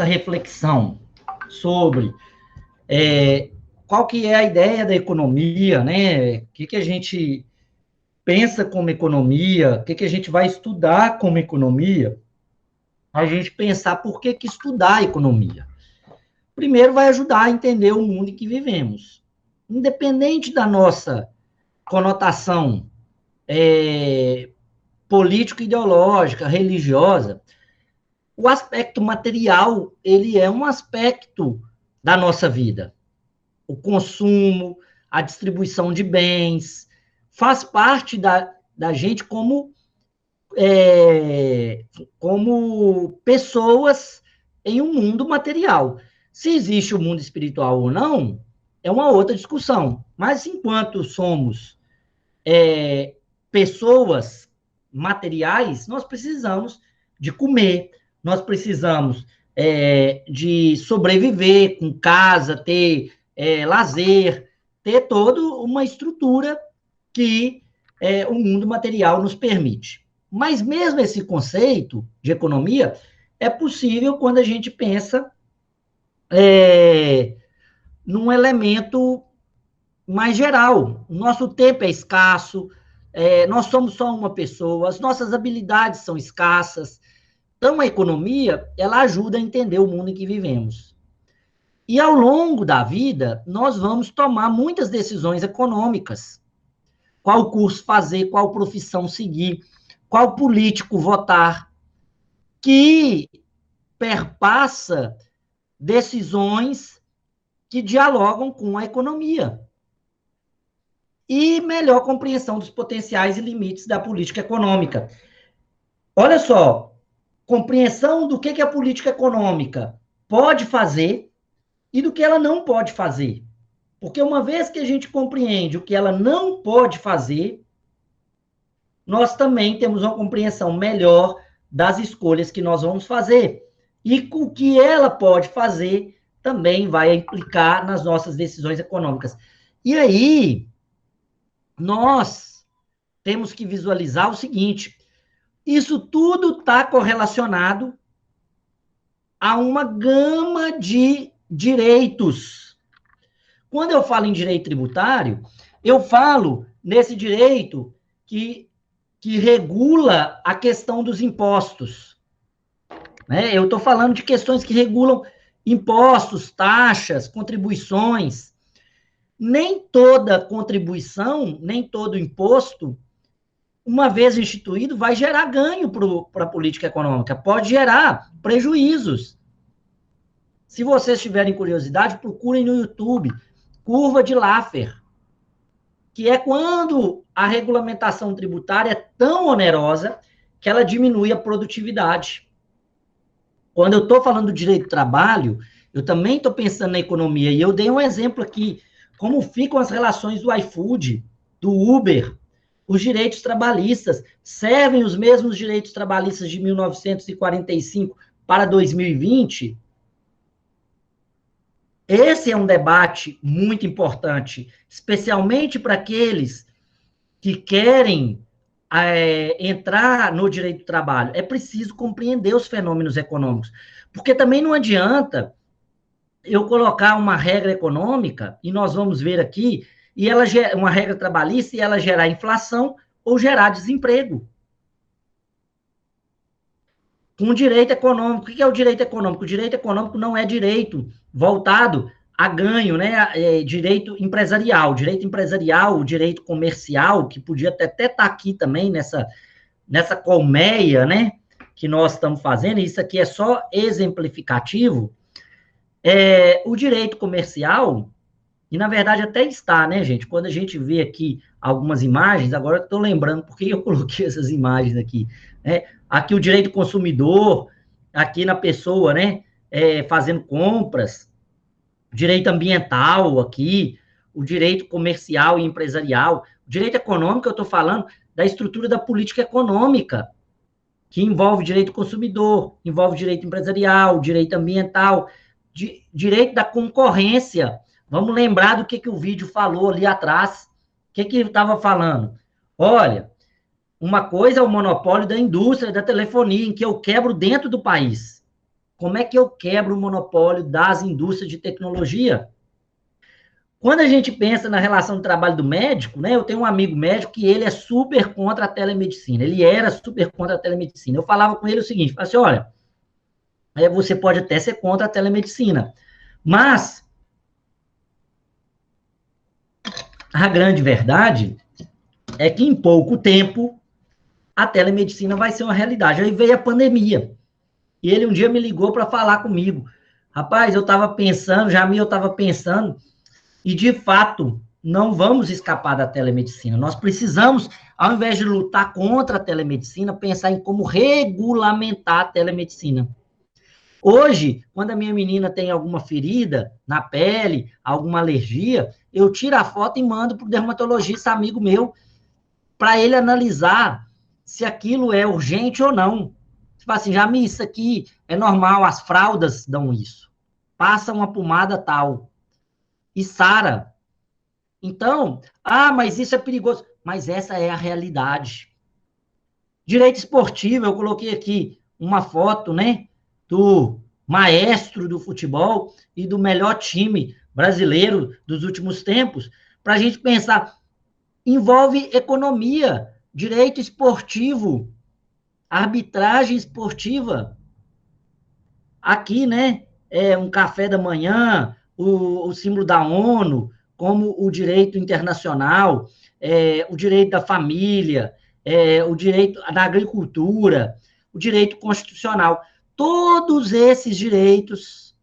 reflexão sobre qual que é a ideia da economia, né? O que a gente pensa como economia, o que a gente vai estudar como economia, a gente pensar por que estudar economia. Primeiro, vai ajudar a entender o mundo em que vivemos. Independente da nossa conotação político-ideológica, religiosa, o aspecto material, ele é um aspecto da nossa vida. O consumo, a distribuição de bens, faz parte da gente como pessoas em um mundo material. Se existe o mundo espiritual ou não, é uma outra discussão. Mas enquanto somos pessoas materiais, nós precisamos de comer, nós precisamos de sobreviver com casa, ter lazer, ter toda uma estrutura que o mundo material nos permite. Mas mesmo esse conceito de economia é possível quando a gente pensa num elemento mais geral. O nosso tempo é escasso, nós somos só uma pessoa, as nossas habilidades são escassas. Então, a economia, ela ajuda a entender o mundo em que vivemos. E ao longo da vida, nós vamos tomar muitas decisões econômicas. Qual curso fazer, qual profissão seguir, qual político votar, que perpassa decisões que dialogam com a economia. E melhor compreensão dos potenciais e limites da política econômica. Olha só, compreensão do que a política econômica pode fazer e do que ela não pode fazer. Porque uma vez que a gente compreende o que ela não pode fazer, nós também temos uma compreensão melhor das escolhas que nós vamos fazer. E o que ela pode fazer também vai implicar nas nossas decisões econômicas. E aí, nós temos que visualizar o seguinte: isso tudo está correlacionado a uma gama de direitos. Quando eu falo em direito tributário, eu falo nesse direito que regula a questão dos impostos. Eu estou falando de questões que regulam impostos, taxas, contribuições. Nem toda contribuição, nem todo imposto, uma vez instituído, vai gerar ganho para a política econômica. Pode gerar prejuízos. Se vocês tiverem curiosidade, procurem no YouTube curva de Laffer, que é quando a regulamentação tributária é tão onerosa que ela diminui a produtividade. Quando eu estou falando do direito do trabalho, eu também estou pensando na economia, e eu dei um exemplo aqui, como ficam as relações do iFood, do Uber, os direitos trabalhistas, servem os mesmos direitos trabalhistas de 1945 para 2020? Esse é um debate muito importante, especialmente para aqueles que querem entrar no direito do trabalho. É preciso compreender os fenômenos econômicos, porque também não adianta eu colocar uma regra econômica, e nós vamos ver aqui, e ela uma regra trabalhista, e ela gerar inflação ou gerar desemprego. Com direito econômico. O que é o direito econômico? O direito econômico não é direito voltado a ganho, né? Direito empresarial. Direito empresarial, direito comercial, que podia até estar aqui também nessa colmeia, né? Que nós estamos fazendo, isso aqui é só exemplificativo. O direito comercial, e na verdade até está, né, gente? Quando a gente vê aqui algumas imagens, agora eu estou lembrando porque eu coloquei essas imagens aqui, né? Aqui o direito do consumidor, aqui na pessoa, né, fazendo compras, direito ambiental aqui, o direito comercial e empresarial, o direito econômico, eu estou falando da estrutura da política econômica, que envolve direito do consumidor, envolve direito empresarial, direito ambiental, direito da concorrência. Vamos lembrar do que o vídeo falou ali atrás. O que ele estava falando? Olha, uma coisa é o monopólio da indústria da telefonia, em que eu quebro dentro do país. Como é que eu quebro o monopólio das indústrias de tecnologia? Quando a gente pensa na relação do trabalho do médico, né? Eu tenho um amigo médico que ele é super contra a telemedicina. Ele era super contra a telemedicina. Eu falava com ele o seguinte, falava assim, olha, você pode até ser contra a telemedicina, mas a grande verdade é que em pouco tempo a telemedicina vai ser uma realidade. Aí veio a pandemia. E ele um dia me ligou para falar comigo. Rapaz, eu estava pensando, Jamil, eu estava pensando, e de fato, não vamos escapar da telemedicina. Nós precisamos, ao invés de lutar contra a telemedicina, pensar em como regulamentar a telemedicina. Hoje, quando a minha menina tem alguma ferida na pele, alguma alergia, eu tiro a foto e mando para o dermatologista amigo meu, para ele analisar se aquilo é urgente ou não. Tipo assim, Jamil, isso aqui é normal, as fraldas dão isso. Passa uma pomada tal e sara. Então, mas isso é perigoso. Mas essa é a realidade. Direito esportivo, eu coloquei aqui uma foto, né, do maestro do futebol e do melhor time brasileiro dos últimos tempos, para a gente pensar, envolve economia, direito esportivo, arbitragem esportiva. Aqui, né, é um café da manhã, o símbolo da ONU, como o direito internacional, o direito da família, o direito da agricultura, o direito constitucional. Todos esses direitos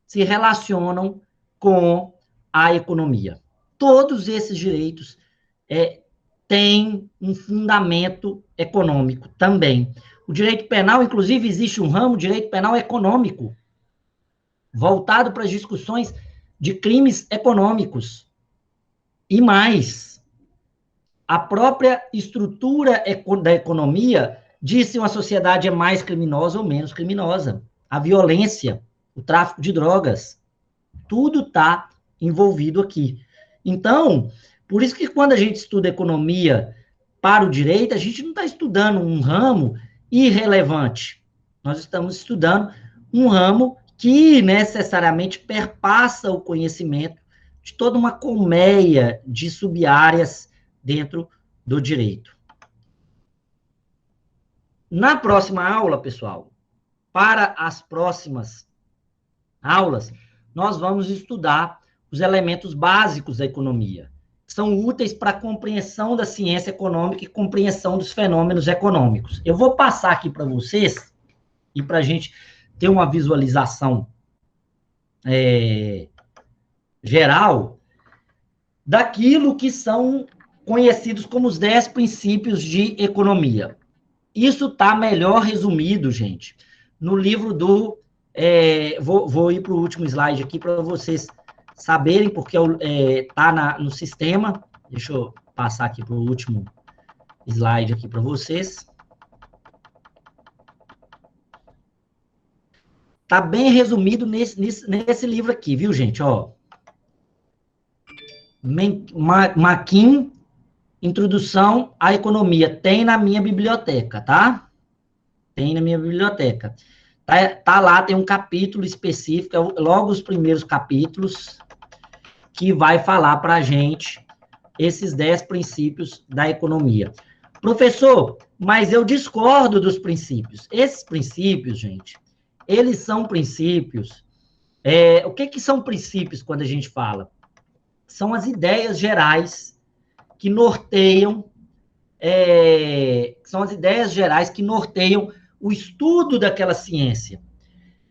se relacionam com a economia. Todos esses direitos têm um fundamento econômico também. O direito penal, inclusive, existe um ramo, direito penal econômico, voltado para as discussões de crimes econômicos. E mais, a própria estrutura da economia diz se uma sociedade é mais criminosa ou menos criminosa. A violência, o tráfico de drogas, tudo está envolvido aqui. Então, por isso que quando a gente estuda economia para o direito, a gente não está estudando um ramo irrelevante. Nós estamos estudando um ramo que necessariamente perpassa o conhecimento de toda uma colmeia de sub-áreas dentro do direito. Na próxima aula, pessoal, para as próximas aulas, nós vamos estudar os elementos básicos da economia, que são úteis para a compreensão da ciência econômica e compreensão dos fenômenos econômicos. Eu vou passar aqui para vocês, e para a gente ter uma visualização geral, daquilo que são conhecidos como os 10 princípios de economia. Isso está melhor resumido, gente, no livro do... vou ir para o último slide aqui para vocês saberem, porque está no sistema. Deixa eu passar aqui para o último slide aqui para vocês. Está bem resumido nesse livro aqui, viu, gente? Ó, Maquin, Introdução à Economia. Tem na minha biblioteca, tá? Tem na minha biblioteca. Tá lá, tem um capítulo específico, logo os primeiros capítulos, que vai falar para a gente esses 10 princípios da economia. Professor, mas eu discordo dos princípios. Esses princípios, gente, eles são princípios... o que são princípios quando a gente fala? São as ideias gerais que norteiam... são as ideias gerais que norteiam o estudo daquela ciência.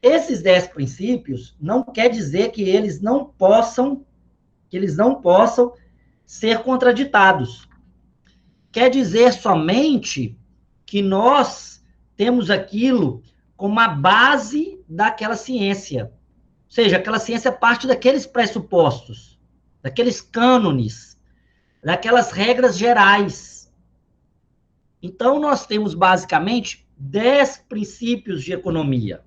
Esses 10 princípios não quer dizer que eles não possam ser contraditados. Quer dizer somente que nós temos aquilo como a base daquela ciência. Ou seja, aquela ciência parte daqueles pressupostos, daqueles cânones, daquelas regras gerais. Então, nós temos basicamente 10 princípios de economia.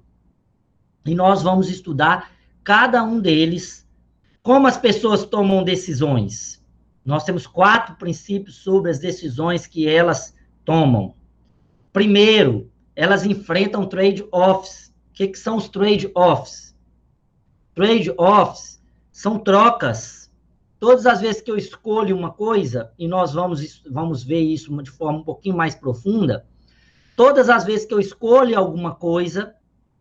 E nós vamos estudar cada um deles. Como as pessoas tomam decisões? Nós temos 4 princípios sobre as decisões que elas tomam. Primeiro, elas enfrentam trade-offs. que são os trade-offs? Trade-offs são trocas. Todas as vezes que eu escolho uma coisa, e nós vamos ver isso de forma um pouquinho mais profunda, todas as vezes que eu escolho alguma coisa,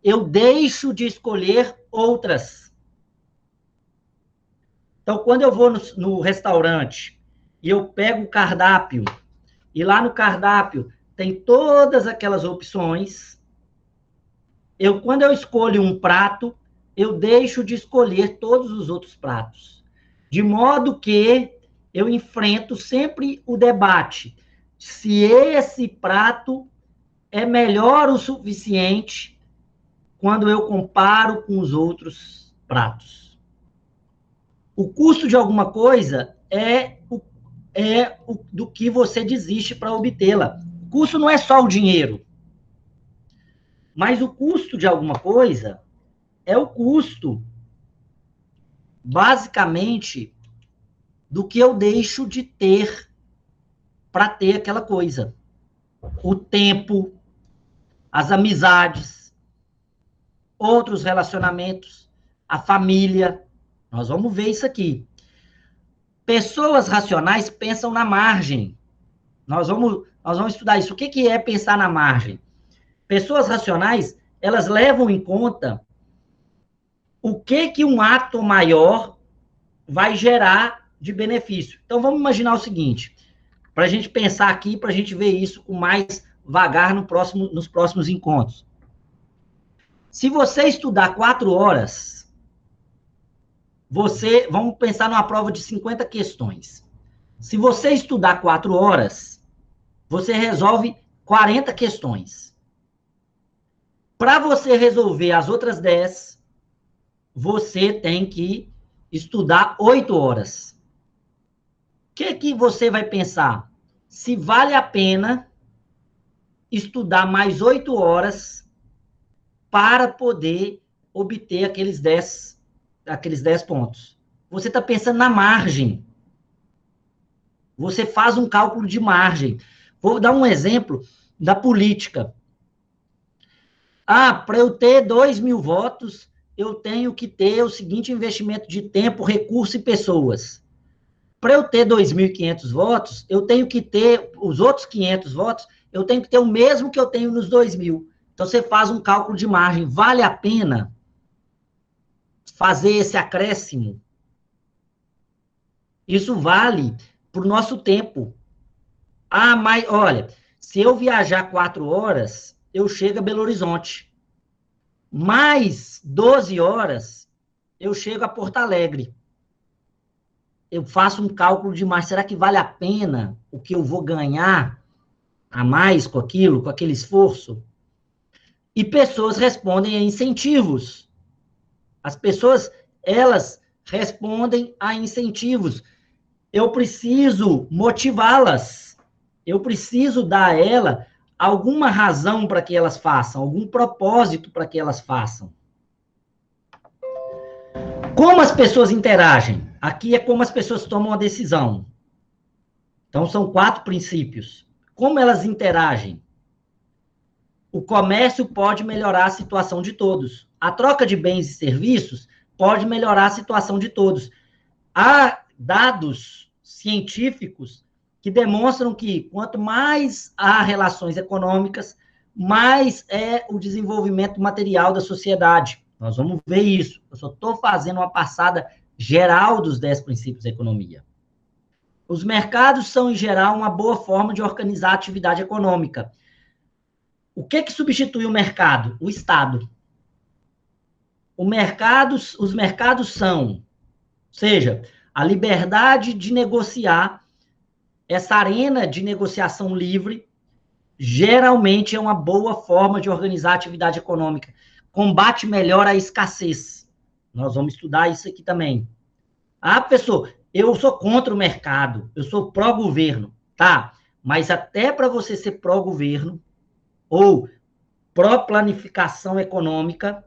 eu deixo de escolher outras. Então, quando eu vou no restaurante e eu pego o cardápio, e lá no cardápio tem todas aquelas opções, quando eu escolho um prato, eu deixo de escolher todos os outros pratos. De modo que eu enfrento sempre o debate se esse prato é melhor o suficiente quando eu comparo com os outros pratos. O custo de alguma coisa é do que você desiste para obtê-la. O custo não é só o dinheiro, mas o custo de alguma coisa é o custo, basicamente, do que eu deixo de ter para ter aquela coisa. O tempo, as amizades, outros relacionamentos, a família. Nós vamos ver isso aqui. Pessoas racionais pensam na margem. Nós vamos estudar isso. O que é pensar na margem? Pessoas racionais, elas levam em conta o que um ato maior vai gerar de benefício. Então, vamos imaginar o seguinte, para a gente pensar aqui, para a gente ver isso com mais vagar nos próximos encontros. Se você estudar 4 horas, vamos pensar numa prova de 50 questões. Se você estudar 4 horas, você resolve 40 questões. Para você resolver as outras 10, você tem que estudar 8 horas. O que você vai pensar? Se vale a pena estudar mais 8 horas para poder obter aqueles 10 pontos. Você está pensando na margem. Você faz um cálculo de margem. Vou dar um exemplo da política. Para eu ter 2.000 votos, eu tenho que ter o seguinte investimento de tempo, recurso e pessoas. Para eu ter 2.500 votos, eu tenho que ter os outros 500 votos, eu tenho que ter o mesmo que eu tenho nos 2.000. Então, você faz um cálculo de margem. Vale a pena fazer esse acréscimo? Isso vale para o nosso tempo. Mas, olha, se eu viajar 4 horas, eu chego a Belo Horizonte. Mais 12 horas, eu chego a Porto Alegre. Eu faço um cálculo de margem. Será que vale a pena o que eu vou ganhar a mais com aquilo, com aquele esforço? E pessoas respondem a incentivos. As pessoas, elas respondem a incentivos. Eu preciso motivá-las. Eu preciso dar a ela alguma razão para que elas façam, algum propósito para que elas façam. Como as pessoas interagem? Aqui é como as pessoas tomam a decisão. Então, são 4 princípios. Como elas interagem? O comércio pode melhorar a situação de todos. A troca de bens e serviços pode melhorar a situação de todos. Há dados científicos que demonstram que quanto mais há relações econômicas, mais é o desenvolvimento material da sociedade. Nós vamos ver isso. Eu só estou fazendo uma passada geral dos 10 princípios da economia. Os mercados são, em geral, uma boa forma de organizar a atividade econômica. O que substitui o mercado? O Estado. Os mercados são, ou seja, a liberdade de negociar, essa arena de negociação livre, geralmente é uma boa forma de organizar a atividade econômica. Combate melhor a escassez. Nós vamos estudar isso aqui também. Professor, eu sou contra o mercado, eu sou pró-governo. Tá, mas até para você ser pró-governo ou pró-planificação econômica,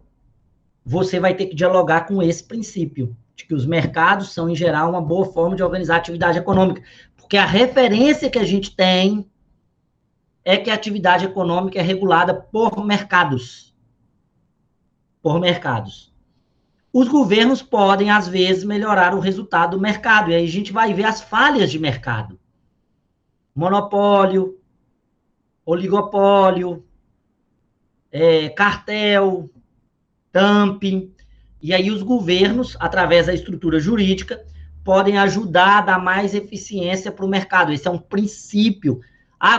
você vai ter que dialogar com esse princípio, de que os mercados são, em geral, uma boa forma de organizar a atividade econômica. Porque a referência que a gente tem é que a atividade econômica é regulada por mercados. por mercados. Os governos podem, às vezes, melhorar o resultado do mercado, e aí a gente vai ver as falhas de mercado. Monopólio, oligopólio, cartel, dumping, e aí os governos, através da estrutura jurídica, podem ajudar a dar mais eficiência para o mercado. Esse é um princípio.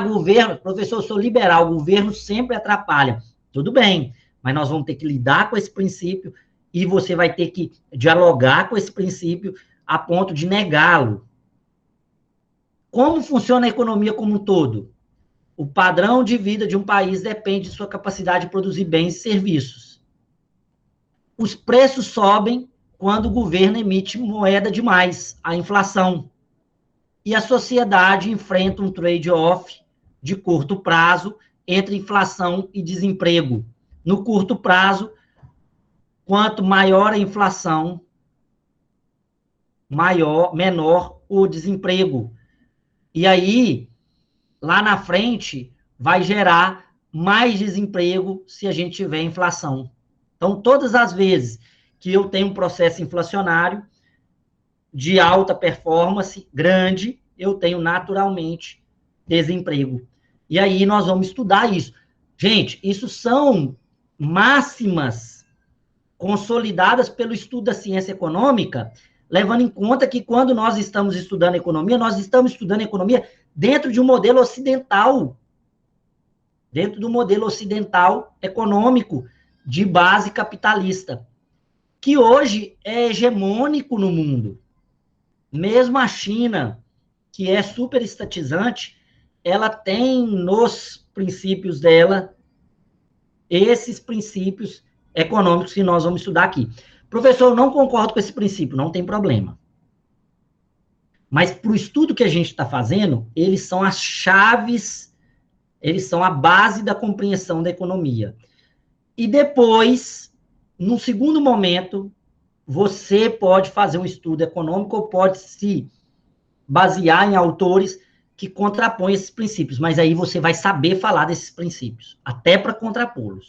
Governo, professor, eu sou liberal, o governo sempre atrapalha. Tudo bem, mas nós vamos ter que lidar com esse princípio e você vai ter que dialogar com esse princípio a ponto de negá-lo. Como funciona a economia como um todo? O padrão de vida de um país depende de sua capacidade de produzir bens e serviços. Os preços sobem quando o governo emite moeda demais, a inflação. E a sociedade enfrenta um trade-off de curto prazo entre inflação e desemprego. No curto prazo, quanto maior a inflação, menor o desemprego. E aí, lá na frente, vai gerar mais desemprego se a gente tiver inflação. Então, todas as vezes que eu tenho um processo inflacionário de alta performance, grande, eu tenho naturalmente desemprego. E aí nós vamos estudar isso. Gente, isso são máximas consolidadas pelo estudo da ciência econômica, levando em conta que quando nós estamos estudando economia, nós estamos estudando economia dentro de um modelo ocidental, dentro do modelo ocidental econômico de base capitalista, que hoje é hegemônico no mundo. Mesmo a China, que é super estatizante, ela tem nos princípios dela esses princípios econômicos que nós vamos estudar aqui. Professor, eu não concordo com esse princípio, não tem problema. Mas para o estudo que a gente está fazendo, eles são as chaves, eles são a base da compreensão da economia. E depois, num segundo momento, você pode fazer um estudo econômico ou pode se basear em autores que contrapõem esses princípios, mas aí você vai saber falar desses princípios, até para contrapô-los.